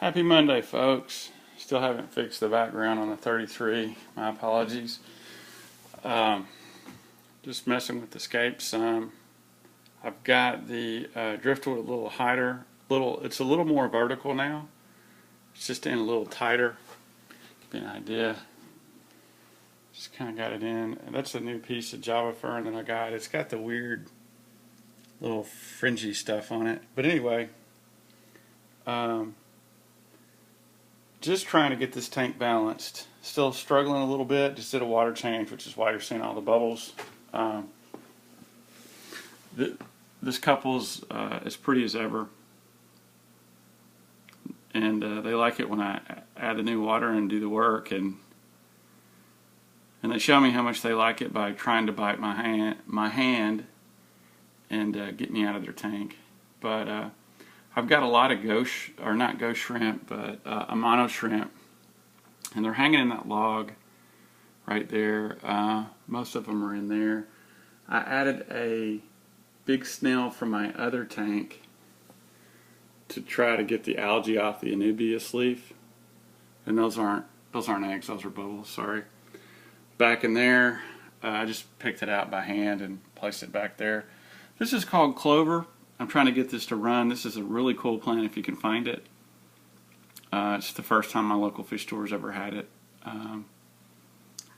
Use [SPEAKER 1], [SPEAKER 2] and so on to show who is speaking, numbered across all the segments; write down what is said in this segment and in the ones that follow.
[SPEAKER 1] Happy Monday, folks. Still haven't fixed the background on the 33. My apologies. Just messing with the Scape some. I've got the driftwood a little higher. It's a little more vertical now. It's just in a little tighter. Give you an idea. Just kind of got it in. And that's a new piece of Java fern that I got. It's got the weird little fringy stuff on it. But anyway, just trying to get this tank balanced. Still struggling a little bit. Just did a water change, which is why you're seeing all the bubbles. This couple's as pretty as ever, and they like it when I add the new water and do the work, and they show me how much they like it by trying to bite my hand and get me out of their tank. But I've got a lot of not ghost shrimp, but a mono shrimp, and they're hanging in that log right there. Most of them are in there. I added a big snail from my other tank to try to get the algae off the anubias leaf, and those aren't eggs, those are bubbles. Sorry. Back in there, I just picked it out by hand and placed it back there. This is called clover. I'm trying to get this to run. This is a really cool plant if you can find it. It's the first time my local fish store has ever had it. And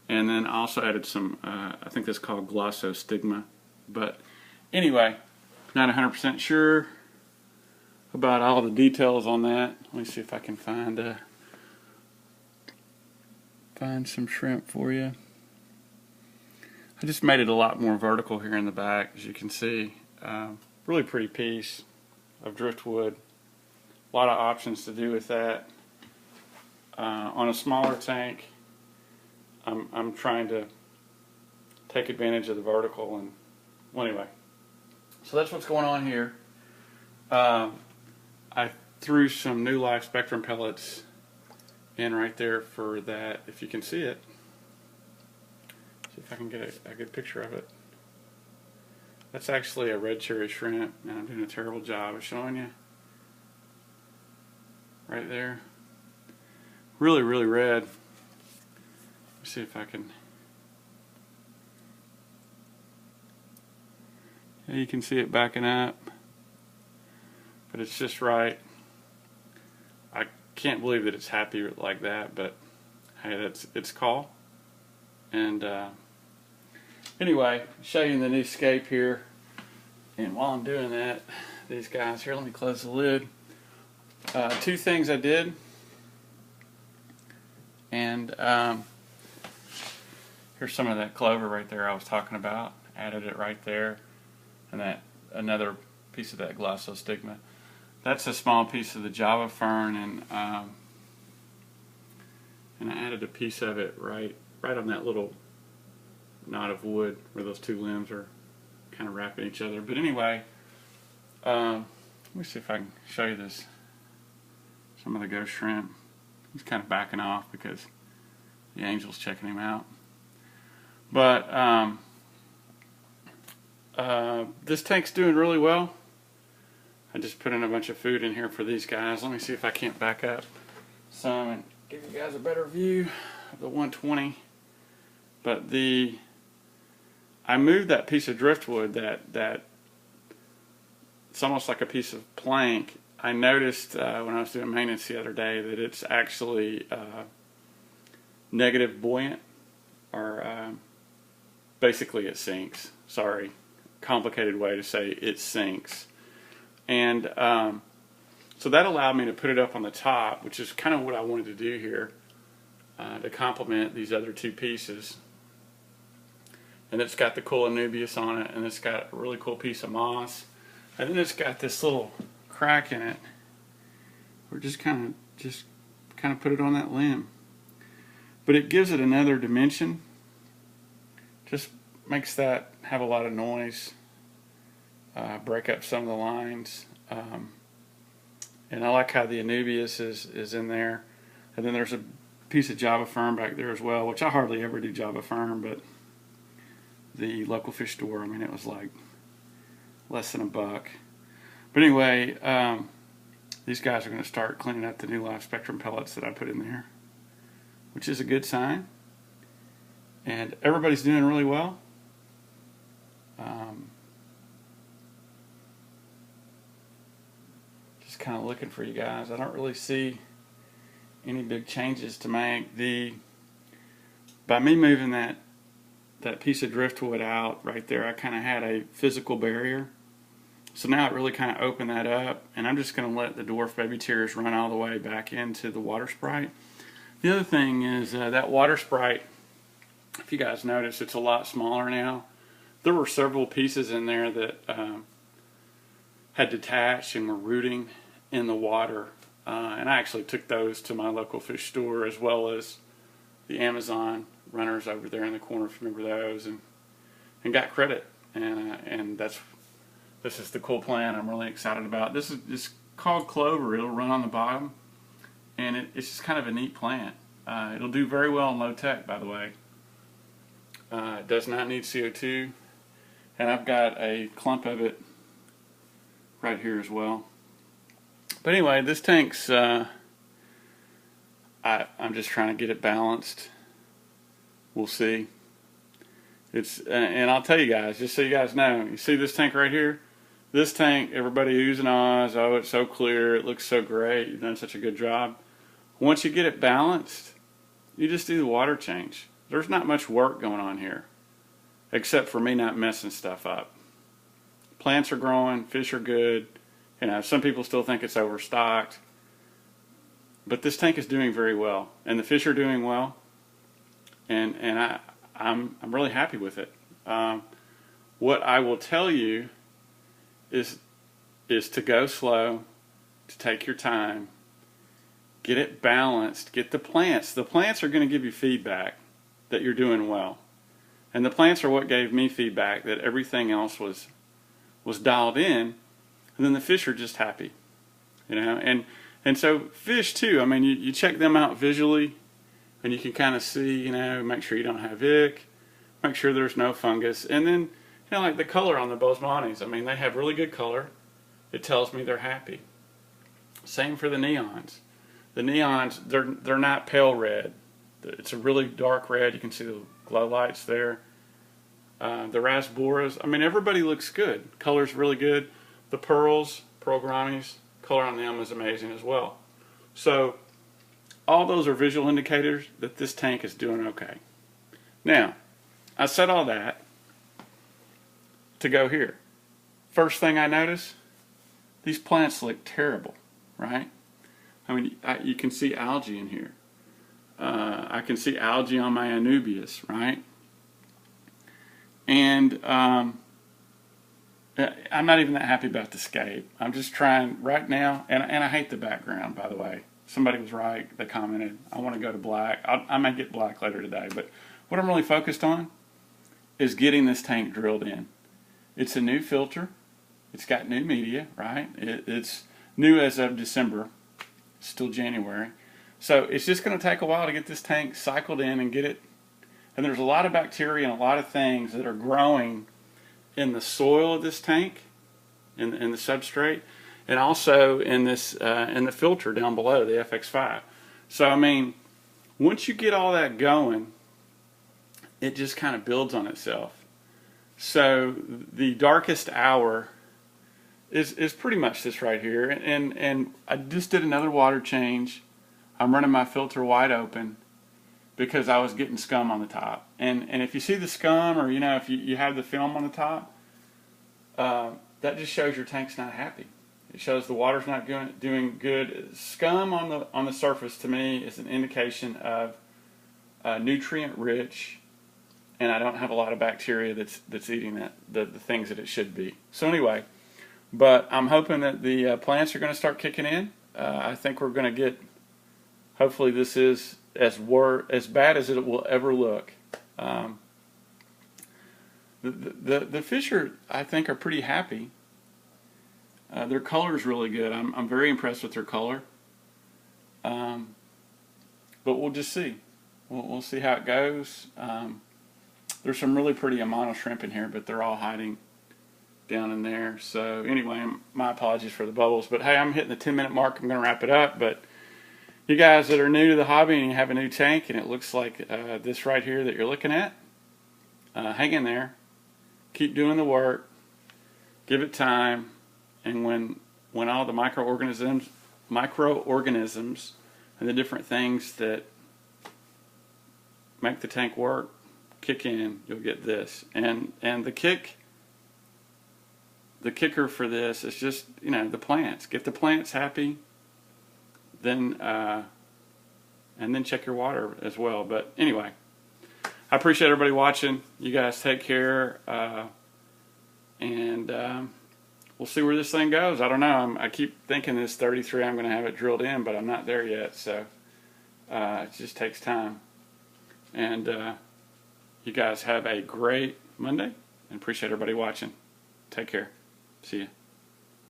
[SPEAKER 1] then I also added some, I think this is called glossostigma. But anyway, not 100% sure about all the details on that. Let me see if I can find some shrimp for you. I just made it a lot more vertical here in the back, as you can see. Really pretty piece of driftwood. A lot of options to do with that. On a smaller tank, I'm trying to take advantage of the vertical, and well, anyway. So that's what's going on here. I threw some New Life Spectrum pellets in right there for that, if you can see it. See if I can get a good picture of it. That's actually a red cherry shrimp, and I'm doing a terrible job of showing you. Right there. Really, really red. Let's see if I can. Yeah, you can see it backing up, but it's just right. I can't believe that it's happy like that, but hey, that's its call. And anyway, show you the new Scape here. And while I'm doing that, these guys here, let me close the lid. Two things I did, and here's some of that clover right there I was talking about. Added it right there, and that another piece of that glossostigma. That's a small piece of the Java fern, and I added a piece of it right on that little knot of wood where those two limbs are kind of wrapping each other. But anyway, let me see if I can show you this. Some of the ghost shrimp. He's kind of backing off because the angel's checking him out. But this tank's doing really well. I just put in a bunch of food in here for these guys. Let me see if I can't back up some and give you guys a better view of the 120. But I moved that piece of driftwood that it's almost like a piece of plank. I noticed when I was doing maintenance the other day that it's actually negative buoyant, or basically it sinks. Sorry, complicated way to say it sinks. And so that allowed me to put it up on the top, which is kind of what I wanted to do here to complement these other two pieces. And it's got the cool anubias on it, and it's got a really cool piece of moss, and then it's got this little crack in it. We're just kind of put it on that limb, but it gives it another dimension. Just makes that have a lot of noise, break up some of the lines, and I like how the anubias is in there. And then there's a piece of Java fern back there as well, which I hardly ever do Java fern, but the local fish store, I mean, it was like less than $1. But anyway, these guys are going to start cleaning up the new live spectrum pellets that I put in there, which is a good sign. And everybody's doing really well. Just kind of looking for you guys. I don't really see any big changes to make. By me moving that piece of driftwood out right there, I kind of had a physical barrier. So now it really kind of opened that up, and I'm just going to let the dwarf baby tears run all the way back into the water sprite. The other thing is that water sprite, if you guys notice, it's a lot smaller now. There were several pieces in there that had detached and were rooting in the water, and I actually took those to my local fish store, as well as the Amazon runners over there in the corner, if you remember those, and got credit. And this is the cool plant I'm really excited about. This is called clover. It'll run on the bottom, and it's just kind of a neat plant. It'll do very well in low tech, by the way. It does not need CO2, and I've got a clump of it right here as well. But anyway, this tank's I'm just trying to get it balanced. We'll see. And I'll tell you guys, just so you guys know, you see this tank right here? This tank, everybody oohs and ahs, oh, it's so clear, it looks so great, you've done such a good job. Once you get it balanced, you just do the water change. There's not much work going on here, except for me not messing stuff up. Plants are growing, fish are good. You know, some people still think it's overstocked, but this tank is doing very well, and the fish are doing well, and I'm really happy with it. What I will tell you is to go slow, to take your time, get it balanced, get the plants. The plants are going to give you feedback that you're doing well, and the plants are what gave me feedback that everything else was dialed in, and then the fish are just happy, you know. And so fish too. I mean, you check them out visually, and you can kind of see, you know, make sure you don't have ick, make sure there's no fungus, and then, you know, like the color on the Bosemans. I mean, they have really good color. It tells me they're happy. Same for the neons. The neons, they're not pale red. It's a really dark red. You can see the glow lights there. The rasboras, I mean, everybody looks good. Color's really good. The pearl grammies, color on them is amazing as well. So all those are visual indicators that this tank is doing okay. Now, I said all that to go here. First thing I notice, these plants look terrible, right? I mean, you can see algae in here. I can see algae on my Anubias, right? And I'm not even that happy about the Scape. I'm just trying right now, and I hate the background, by the way. Somebody was right. They commented, I want to go to black. I may get black later today, but what I'm really focused on is getting this tank drilled in. It's a new filter. It's got new media, right? It's new as of December. It's still January. So it's just going to take a while to get this tank cycled in and get it. And there's a lot of bacteria and a lot of things that are growing in the soil of this tank, in the substrate, and also in this in the filter down below, the FX5. So I mean, once you get all that going, it just kind of builds on itself. So the darkest hour is pretty much this right here, and I just did another water change. I'm running my filter wide open because I was getting scum on the top, and if you see the scum, or you know, if you have the film on the top, that just shows your tank's not happy. It shows the water's not doing good. Scum on the surface to me is an indication of nutrient rich, and I don't have a lot of bacteria that's eating the things that it should be. So anyway, but I'm hoping that the plants are going to start kicking in. I think we're going to get. Hopefully, this is as bad as it will ever look. The fish I think, are pretty happy. Their color is really good. I'm very impressed with their color. But we'll just see. We'll see how it goes. There's some really pretty Amano shrimp in here, but they're all hiding down in there. So anyway, my apologies for the bubbles. But hey, I'm hitting the 10-minute mark. I'm going to wrap it up. But you guys that are new to the hobby and you have a new tank and it looks like this right here that you're looking at, hang in there. Keep doing the work. Give it time. And when all the microorganisms and the different things that make the tank work kick in, you'll get this. And the kicker for this is just, you know, the plants. Get the plants happy, then and then check your water as well. But anyway, I appreciate everybody watching. You guys take care, and we'll see where this thing goes. I don't know. I keep thinking this 33, I'm going to have it drilled in, but I'm not there yet. So it just takes time. And you guys have a great Monday, and appreciate everybody watching. Take care. See ya.